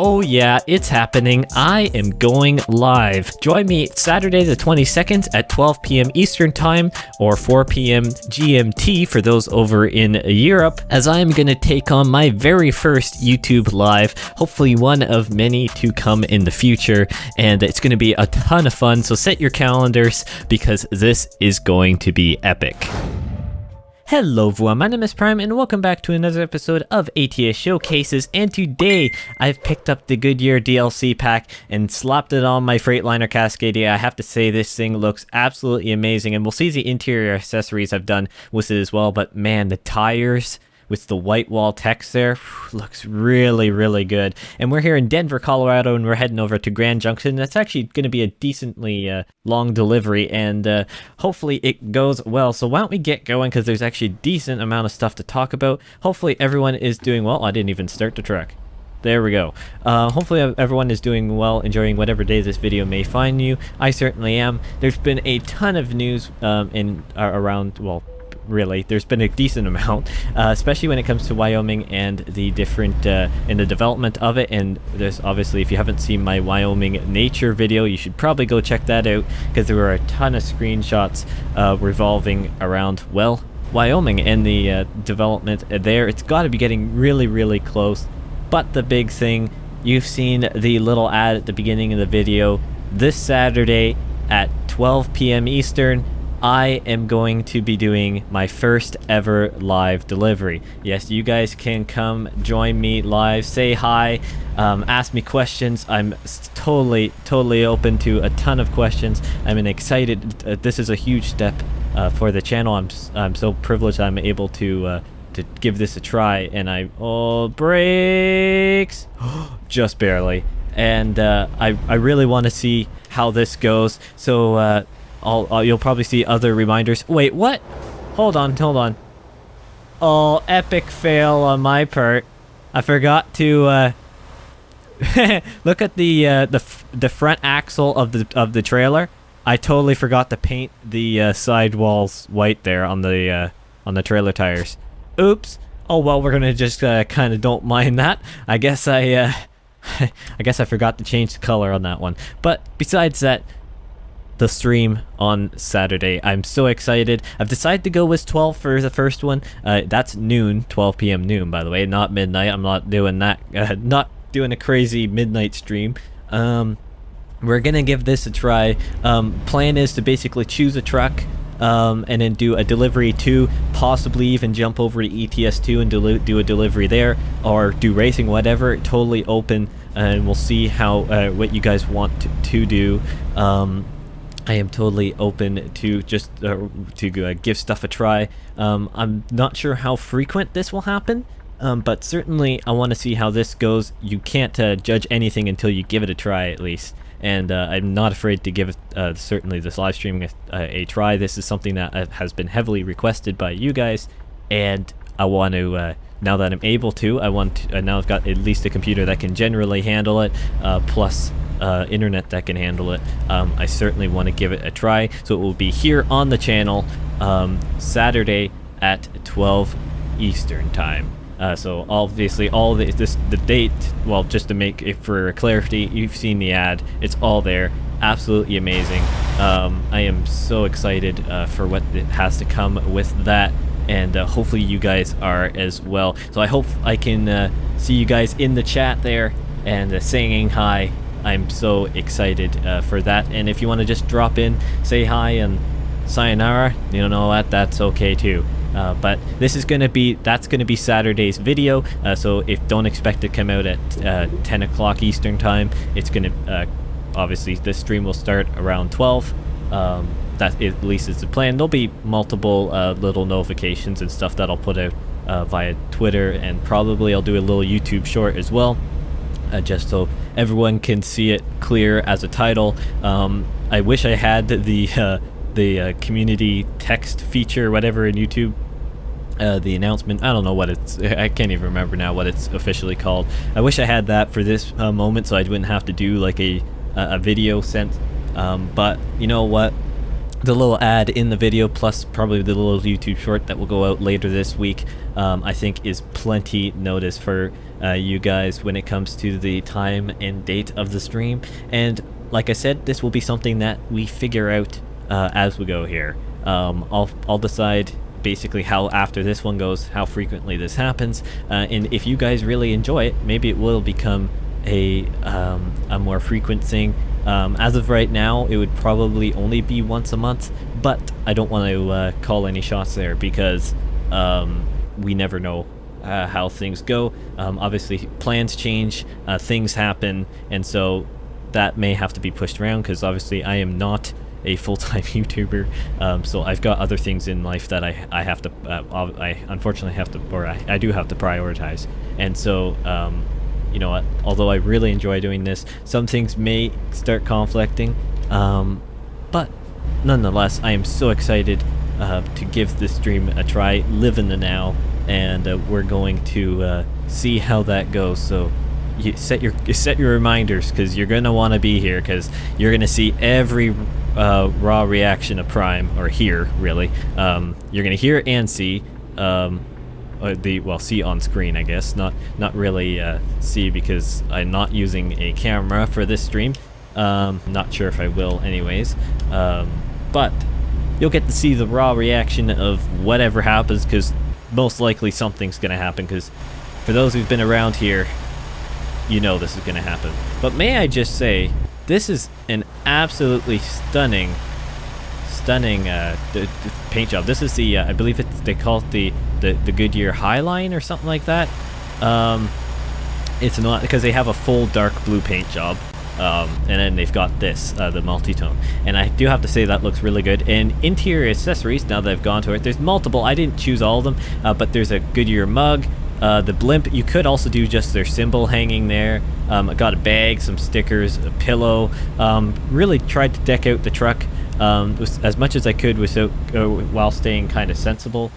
Oh yeah, it's happening. I am going live. Join me Saturday the 22nd at 12 p.m. Eastern Time or 4 p.m. GMT for those over in Europe, as I am going to take on my very first YouTube live, hopefully one of many to come in the future, and it's going to be a ton of fun, so set your calendars because this is going to be epic. Hello everyone, my name is Prime and welcome back to another episode of ATS Showcases, and today I've picked up the Goodyear DLC pack and slapped it on my Freightliner Cascadia. I have to say this thing looks absolutely amazing, and we'll see the interior accessories I've done with it as well, but man, the tires with the white wall text there looks really good. And we're here in Denver, Colorado, and we're heading over to Grand Junction. That's actually going to be a decently long delivery, and hopefully it goes well. So why don't we get going, because there's actually a decent amount of stuff to talk about. Hopefully everyone is doing well. I didn't even start the truck. There we go. Hopefully everyone is doing well, enjoying whatever day this video may find you. I certainly am. There's been a ton of news around, well, really, there's been a decent amount, especially when it comes to Wyoming and the different in the development of it. And there's obviously, if you haven't seen my Wyoming nature video, you should probably go check that out, because there were a ton of screenshots revolving around, well, Wyoming and the development there. It's got to be getting really close. But the big thing, you've seen the little ad at the beginning of the video. This Saturday at 12 p.m. Eastern, I am going to be doing my first ever live delivery. Yes, you guys can come join me live, say hi, ask me questions. I'm totally open to a ton of questions. I'm excited. This is a huge step for the channel. I'm so privileged I'm able to give this a try, and brakes just barely. And I really want to see how this goes. So you'll probably see other reminders. Wait, what? Hold on. Oh, epic fail on my part. I forgot to look at the front axle of the trailer. I totally forgot to paint the sidewalls white there on the trailer tires. Oops. Oh well, we're gonna just kind of don't mind that. I guess I forgot to change the color on that one. But besides that, the stream on Saturday, I'm so excited. I've decided to go with 12 for the first one. That's noon, 12 p.m. noon, by the way, not midnight. I'm not doing that, not doing a crazy midnight stream. We're gonna give this a try. Plan is to basically choose a truck, and then do a delivery to, possibly even jump over to ETS2 and do a delivery there, or do racing, whatever. Totally open, and we'll see how what you guys want to do. I am totally open to just give stuff a try. I'm not sure how frequent this will happen, but certainly I want to see how this goes. You can't judge anything until you give it a try, at least. And I'm not afraid to give certainly this live streaming a try. This is something that has been heavily requested by you guys, and I want to, now that I'm able to, now I've got at least a computer that can generally handle it, plus internet that can handle it. I certainly want to give it a try, so it will be here on the channel Saturday at 12 Eastern Time. So obviously all the date, well, just to make it for clarity, you've seen the ad, it's all there. Absolutely amazing. I am so excited for what it has to come with that, and hopefully you guys are as well. So I hope I can see you guys in the chat there and saying hi. I'm so excited for that. And if you want to just drop in, say hi and sayonara, you know what, that's okay too. But this is that's gonna be Saturday's video, so don't expect to come out at 10 o'clock Eastern Time. It's gonna obviously this stream will start around 12. That at least is the plan. There'll be multiple little notifications and stuff that I'll put out via Twitter, and probably I'll do a little YouTube short as well, just so everyone can see it clear as a title. I wish I had the community text feature, whatever, in YouTube. The announcement, I don't know what I can't even remember now what it's officially called. I wish I had that for this moment, so I wouldn't have to do like a video sent. But you know what? The little ad in the video, plus probably the little YouTube short that will go out later this week, I think is plenty notice for you guys when it comes to the time and date of the stream. And like I said, this will be something that we figure out as we go here. I'll decide basically how, after this one goes, how frequently this happens, and if you guys really enjoy it, maybe it will become a more frequent thing. As of right now, it would probably only be once a month, but I don't want to call any shots there, because we never know how things go. Obviously plans change, things happen, and so that may have to be pushed around, because obviously I am not a full-time YouTuber, so I've got other things in life that I have to I unfortunately have to, or I do have to prioritize. And so you know what, although I really enjoy doing this, some things may start conflicting, but nonetheless I am so excited to give this stream a try, live in the now, and we're going to see how that goes. So you set your reminders, because you're gonna want to be here, because you're gonna see every raw reaction of Prime, or hear, really. You're gonna hear and see, see on screen, I guess, not really see, because I'm not using a camera for this stream. Not sure if I will anyways, but you'll get to see the raw reaction of whatever happens, because most likely something's gonna happen, because for those who've been around here, you know this is gonna happen. But may I just say, this is an absolutely stunning paint job. This is the I believe they call it the Goodyear Highline or something like that. It's not, because they have a full dark blue paint job, and then they've got this, the multi-tone, and I do have to say that looks really good. And interior accessories, now that I've gone to it, there's multiple. I didn't choose all of them, but there's a Goodyear mug, the blimp. You could also do just their symbol hanging there. I got a bag, some stickers, a pillow. Really tried to deck out the truck as much as I could without while staying kind of sensible.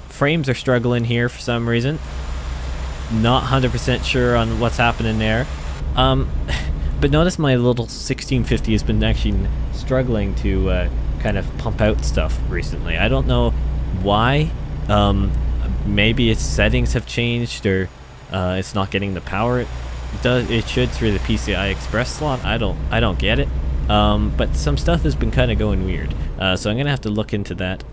Frames are struggling here for some reason. Not 100% sure on what's happening there. But notice my little 1650 has been actually struggling to kind of pump out stuff recently. I don't know why. Maybe its settings have changed, or it's not getting the power it should through the PCI Express slot. I don't get it. But some stuff has been kind of going weird. So I'm gonna have to look into that.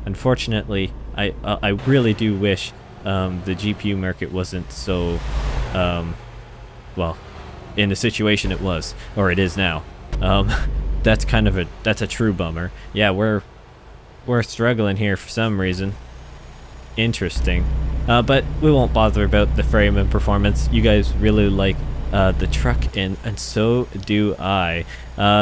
Unfortunately, I really do wish the GPU market wasn't so well in the situation it was, or it is now. That's kind of a true bummer. Yeah, we're struggling here for some reason. Interesting. But we won't bother about the frame and performance. You guys really like the truck, and so do I.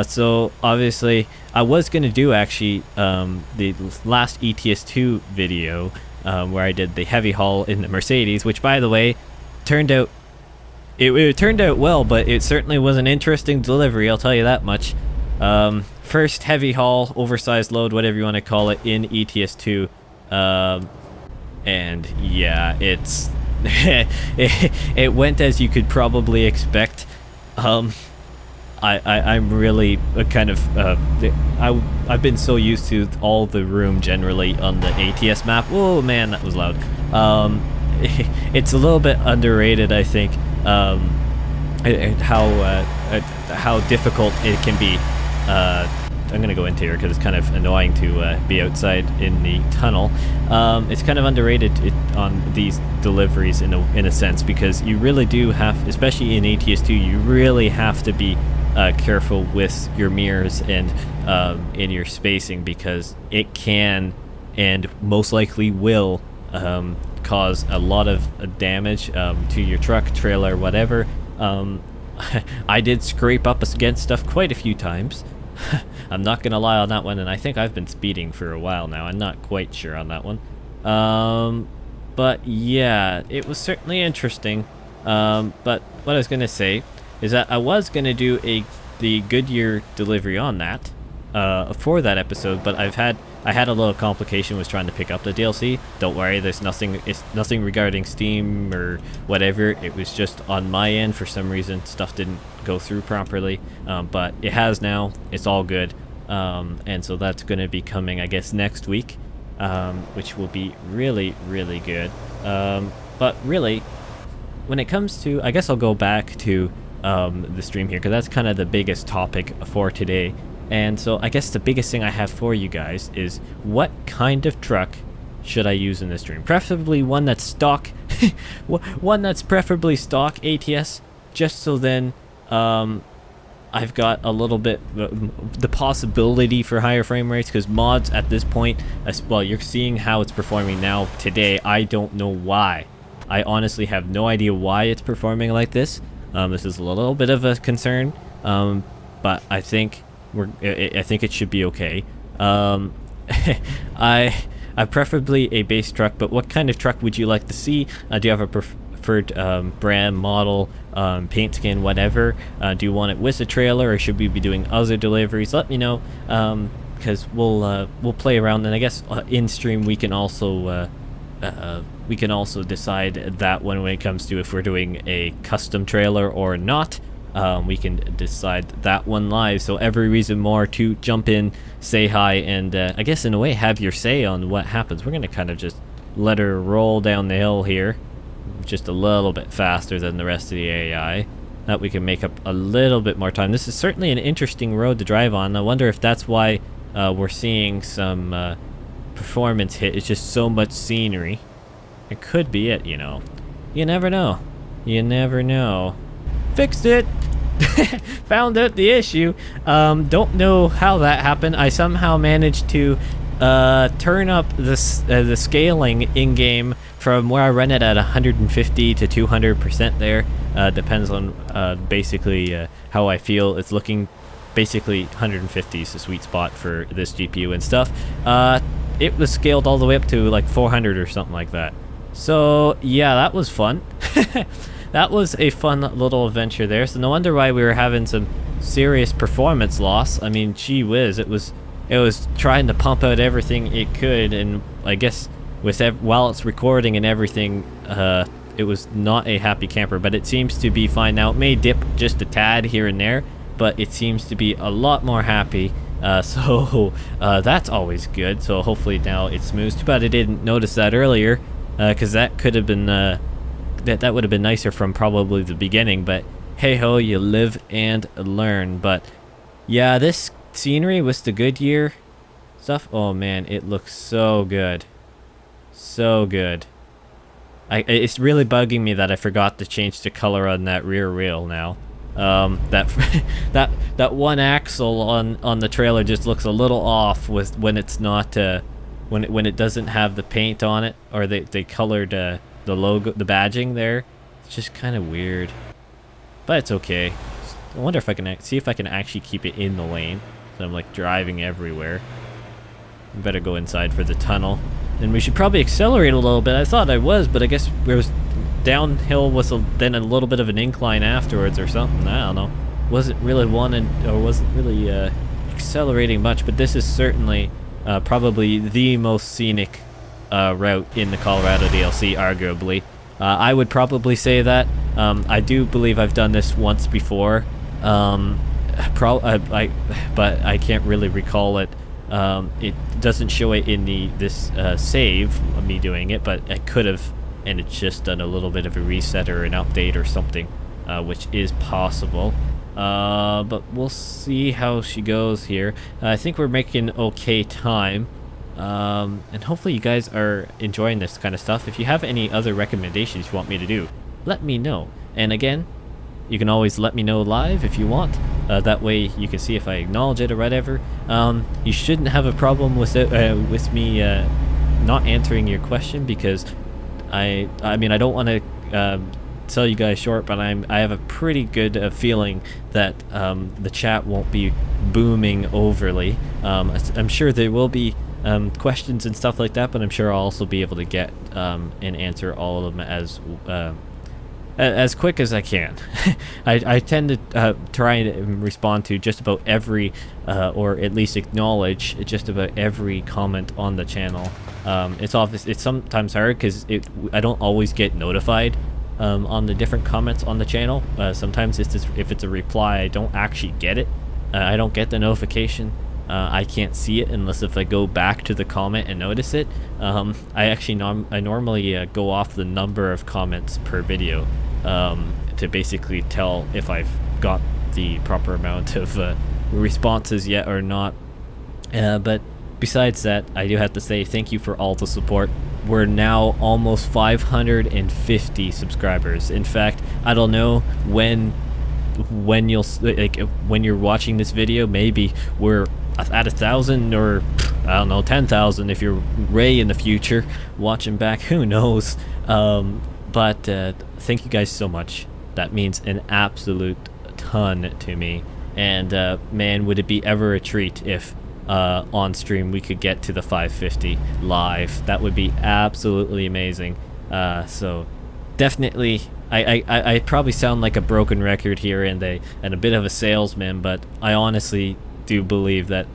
So obviously I was gonna do actually the last ETS2 video where I did the heavy haul in the Mercedes, which by the way turned out it turned out well, but it certainly was an interesting delivery, I'll tell you that much. First heavy haul, oversized load, whatever you want to call it, in ETS2. And yeah, it's it went as you could probably expect. I'm really kind of I've been so used to all the room generally on the ATS map. Oh man, that was loud. It's a little bit underrated, I think, how difficult it can be. I'm gonna go into here because it's kind of annoying to be outside in the tunnel. It's kind of underrated on these deliveries in a sense, because you really do have, especially in ATS2, you really have to be careful with your mirrors and in your spacing, because it can and most likely will cause a lot of damage to your truck, trailer, whatever. I did scrape up against stuff quite a few times. I'm not gonna lie on that one, and I think I've been speeding for a while now. I'm not quite sure on that one. But yeah, it was certainly interesting. But what I was gonna say is that I was gonna do the Goodyear delivery on that for that episode, but I had a little complication with trying to pick up the DLC. Don't worry, it's nothing regarding Steam or whatever. It was just on my end, for some reason stuff didn't go through properly, but it has now. It's all good, and so that's going to be coming, I guess, next week, which will be really, really good. But really, when it comes to, I guess I'll go back to the stream here, because that's kind of the biggest topic for today. And so I guess the biggest thing I have for you guys is, what kind of truck should I use in this stream? Preferably one that's stock, one that's preferably stock ATS, just so then I've got a little bit the possibility for higher frame rates, because mods at this point, well, you're seeing how it's performing now today. I don't know why. I honestly have no idea why it's performing like this. This is a little bit of a concern, but I think I think it should be okay. I preferably a base truck, but what kind of truck would you like to see? Do you have a preferred brand, model, paint skin, whatever? Do you want it with a trailer, or should we be doing other deliveries? Let me know, because we'll play around, and I guess in stream we can also decide that when it comes to if we're doing a custom trailer or not. We can decide that one live, so every reason more to jump in, say hi, and I guess in a way have your say on what happens. We're gonna kind of just let her roll down the hill here, just a little bit faster than the rest of the AI, that we can make up a little bit more time. This is certainly an interesting road to drive on. I wonder if that's why we're seeing some performance hit. It's just so much scenery. It could be it, you know. You never know. You never know. Fixed it. Found out the issue. Don't know how that happened. I somehow managed to turn up the scaling in game from where I run it at 150 to 200% there. Depends on basically how I feel. It's looking basically 150 is the sweet spot for this GPU and stuff. It was scaled all the way up to like 400 or something like that. So yeah, that was fun. That was a fun little adventure there. So no wonder why we were having some serious performance loss. I mean, gee whiz, it was trying to pump out everything it could, and I guess with while it's recording and everything, it was not a happy camper. But it seems to be fine now. It may dip just a tad here and there, but it seems to be a lot more happy. So that's always good. So hopefully now it's smooth. Too bad I didn't notice that earlier, because that could have been that would have been nicer from probably the beginning. But hey ho, you live and learn. But yeah, this scenery with the Goodyear stuff, oh man, it looks so good, so good. It's really bugging me that I forgot to change the color on that rear wheel now. That one axle on the trailer just looks a little off with when it's not when it doesn't have the paint on it, or they colored the logo, the badging there. It's just kind of weird, but it's okay. I wonder if I can see if I can actually keep it in the lane, so I'm like driving everywhere. I better go inside for the tunnel, and we should probably accelerate a little bit. I thought I was, but I guess there was downhill with then a little bit of an incline afterwards or something. I don't know. Wasn't really wasn't really accelerating much, but this is certainly probably the most scenic route in the Colorado DLC, arguably. I would probably say that. I do believe I've done this once before, but I can't really recall it. It doesn't show it in this save of me doing it, but I could have, and it's just done a little bit of a reset or an update or something, which is possible. But we'll see how she goes here. I think we're making okay time. And hopefully you guys are enjoying this kind of stuff. If you have any other recommendations you want me to do, let me know. And again, you can always let me know live if you want. That way you can see if I acknowledge it or whatever. You shouldn't have a problem with it, with me not answering your question, because I mean, I don't want to sell you guys short, but I have a pretty good feeling that the chat won't be booming overly. I'm sure there will be questions and stuff like that, but I'm sure I'll also be able to get and answer all of them as quick as I can. I tend to try and respond to just about every, or at least acknowledge just about every comment on the channel. It's sometimes hard because I don't always get notified on the different comments on the channel. Sometimes if it's a reply, I don't actually get it. I don't get the notification. I can't see it unless if I go back to the comment and notice it. I normally go off the number of comments per video. to basically tell if I've got the proper amount of responses yet or not. But besides that, I do have to say thank you for all the support. We're now almost 550 subscribers. In fact, I don't know when you'll when you're watching this video, maybe we're at 1,000, or I don't know, 10,000 if you're Ray in the future watching back. Who knows? But thank you guys so much. That means an absolute ton to me. And man, would it be ever a treat if on stream we could get to the 550 live. That would be absolutely amazing. So definitely, I probably sound like a broken record here and a bit of a salesman, but I honestly do believe that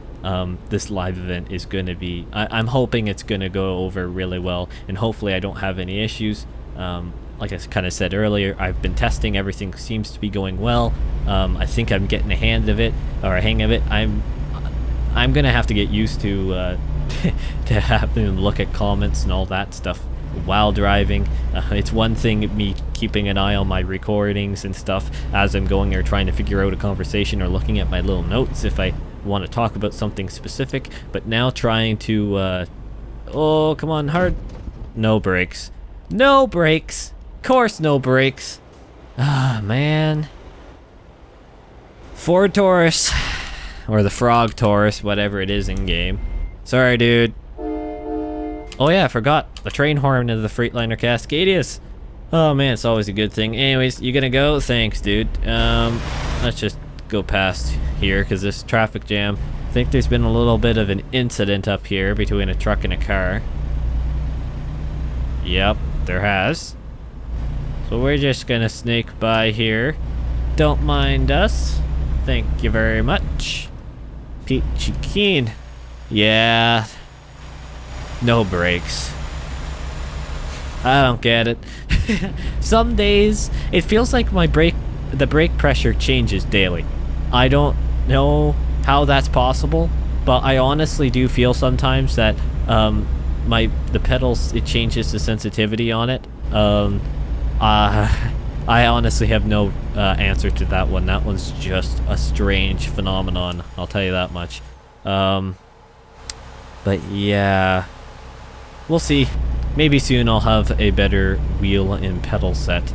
this live event is going to be, I'm hoping it's going to go over really well, and hopefully I don't have any issues. Like I kind of said earlier, I've been testing, everything seems to be going well. I think I'm getting a hang of it. I'm gonna have to get used to to having to look at comments and all that stuff while driving. It's one thing me keeping an eye on my recordings and stuff as I'm going or trying to figure out a conversation or looking at my little notes if I want to talk about something specific, but now trying to oh, come on, hard. No brakes. No brakes. Of course no brakes. Ah, man. Ford Taurus. Or the Frog Taurus, whatever it is in game. Sorry, dude. Oh yeah, I forgot the train horn of the Freightliner Cascadias. Oh man, it's always a good thing. Anyways, you gonna go? Thanks, dude. Let's just go past here because this traffic jam. I think there's been a little bit of an incident up here between a truck and a car. Yep, there has. So we're just gonna snake by here. Don't mind us. Thank you very much. Peachy keen. Yeah. No brakes. I don't get it. Some days it feels like the brake pressure changes daily. I don't know how that's possible, but I honestly do feel sometimes that the pedals, it changes the sensitivity on it. I honestly have no answer to that one. That one's just a strange phenomenon, I'll tell you that much. But yeah, we'll see. Maybe soon I'll have a better wheel and pedal set,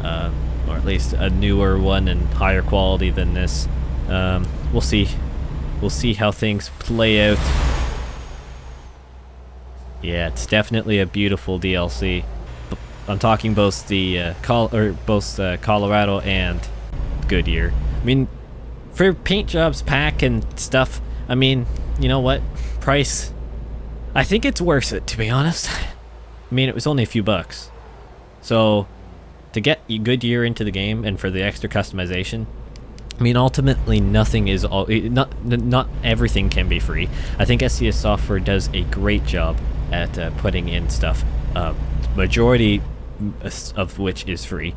or at least a newer one and higher quality than this. We'll see. We'll see how things play out. Yeah, it's definitely a beautiful DLC. I'm talking both the Colorado and Goodyear. I mean, for paint jobs, pack and stuff, I mean, you know what? Price, I think it's worth it, to be honest. I mean, it was only a few bucks. So, to get Goodyear into the game and for the extra customization, I mean, ultimately, nothing is all. Not everything can be free. I think SCS Software does a great job at putting in stuff. Majority of which is free,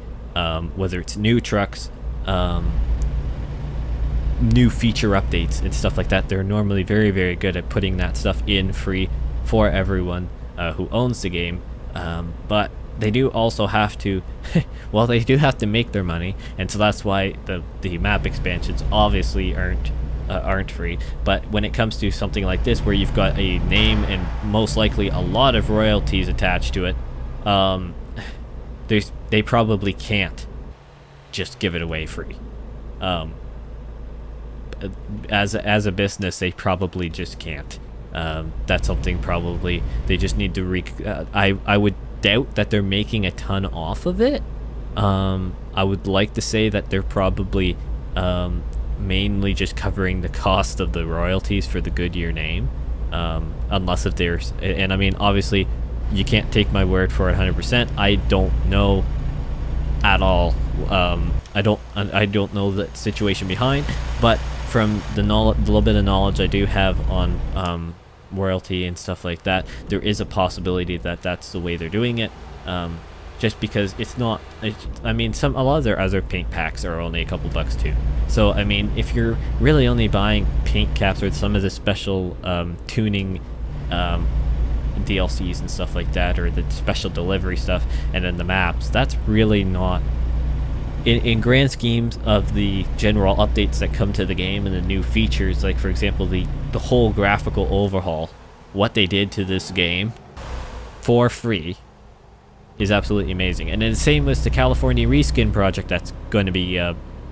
whether it's new trucks, new feature updates and stuff like that. They're normally very, very good at putting that stuff in free for everyone who owns the game, but they do also have to well, they do have to make their money, and so that's why the map expansions obviously aren't free. But when it comes to something like this where you've got a name and most likely a lot of royalties attached to it, they probably can't just give it away free. As a business, they probably just can't. That's something probably they just need to I would doubt that they're making a ton off of it. I would like to say that they're probably mainly just covering the cost of the royalties for the Goodyear name, unless if there's, and I mean, obviously you can't take my word for it 100%. I don't know at all. I don't know the situation behind, but from the little bit of knowledge I do have on royalty and stuff like that, there is a possibility that that's the way they're doing it. Just because it's not, I mean, a lot of their other paint packs are only a couple bucks too. So I mean, if you're really only buying paint caps or some of the special tuning DLCs and stuff like that, or the special delivery stuff, and then the maps, that's really not in grand schemes of the general updates that come to the game and the new features, like for example the whole graphical overhaul, what they did to this game for free is absolutely amazing. And then the same with the California reskin project that's going to be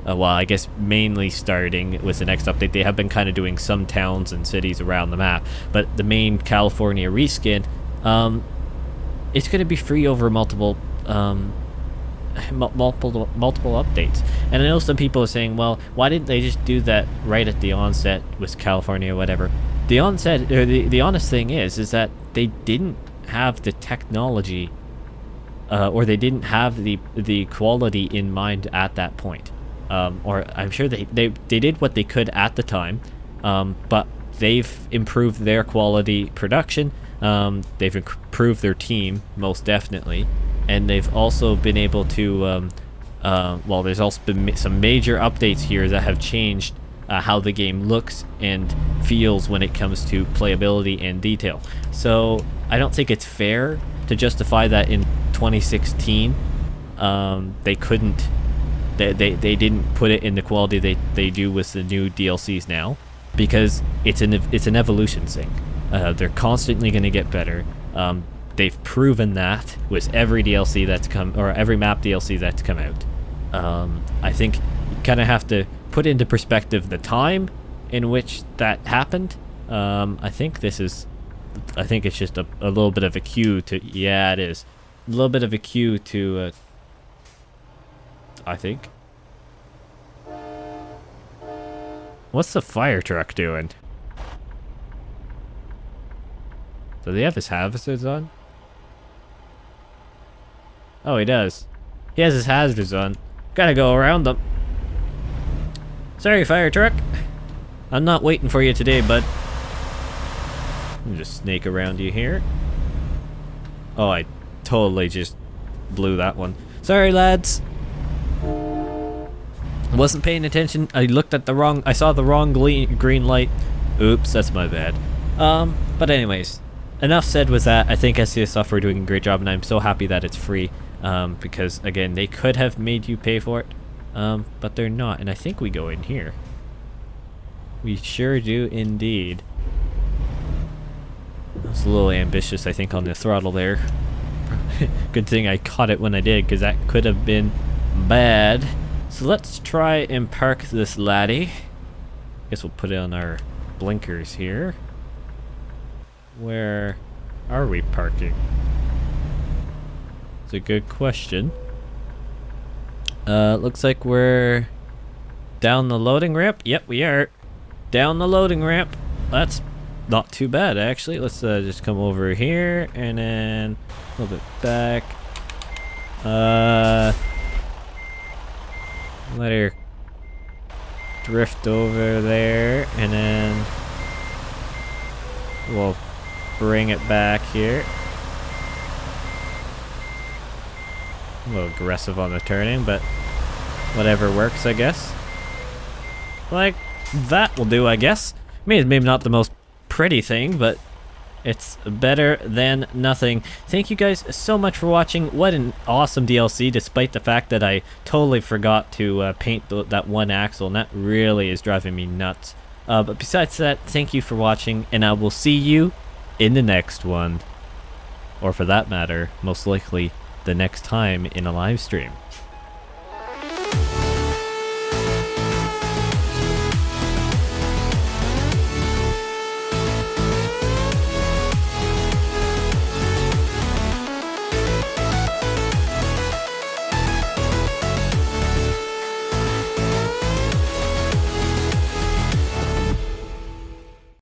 well, I guess mainly starting with the next update. They have been kind of doing some towns and cities around the map, but the main California reskin, it's going to be free over multiple updates. And I know some people are saying, well, why didn't they just do that right at the onset with California or whatever? The onset, or the honest thing is that they didn't have the technology, or they didn't have the quality in mind at that point. Or I'm sure they did what they could at the time, but they've improved their quality production. They've improved their team, most definitely, and they've also been able to, well, there's also been some major updates here that have changed how the game looks and feels when it comes to playability and detail. So I don't think it's fair to justify that in 2016 they couldn't, they didn't put it in the quality they do with the new DLCs now, because it's an evolution thing. They're constantly going to get better. They've proven that with every DLC that's come, or every map DLC that's come out. I think you kind of have to put into perspective the time in which that happened. I think it's just a little bit of a cue to, yeah, it is. A little bit of a cue to, I think. What's the fire truck doing? Does he have his hazards on? Oh, he does. He has his hazards on. Gotta go around them. Sorry, fire truck. I'm not waiting for you today, bud. Let me just snake around you here. Oh, I totally just blew that one. Sorry, lads. Wasn't paying attention. I saw the wrong green light. Oops, that's my bad. But anyways, enough said with that. I think SCS Software are doing a great job, and I'm so happy that it's free. Because again, they could have made you pay for it, but they're not. And I think we go in here. We sure do indeed. I was a little ambitious, I think, on the throttle there. Good thing I caught it when I did, because that could have been bad. So let's try and park this laddie. Guess we'll put it on our blinkers here. Where are we parking? It's a good question. Looks like we're down the loading ramp. Yep, we are down the loading ramp. That's not too bad, actually. Let's just come over here and then a little bit back. Let her drift over there, and then we'll bring it back here. A little aggressive on the turning, but whatever works, I guess. Like that will do, I guess. Maybe not the most pretty thing, but it's better than nothing. Thank you guys so much for watching. What an awesome DLC, despite the fact that I totally forgot to paint that one axle, and that really is driving me nuts. But besides that, thank you for watching, and I will see you in the next one. Or for that matter, most likely the next time in a live stream.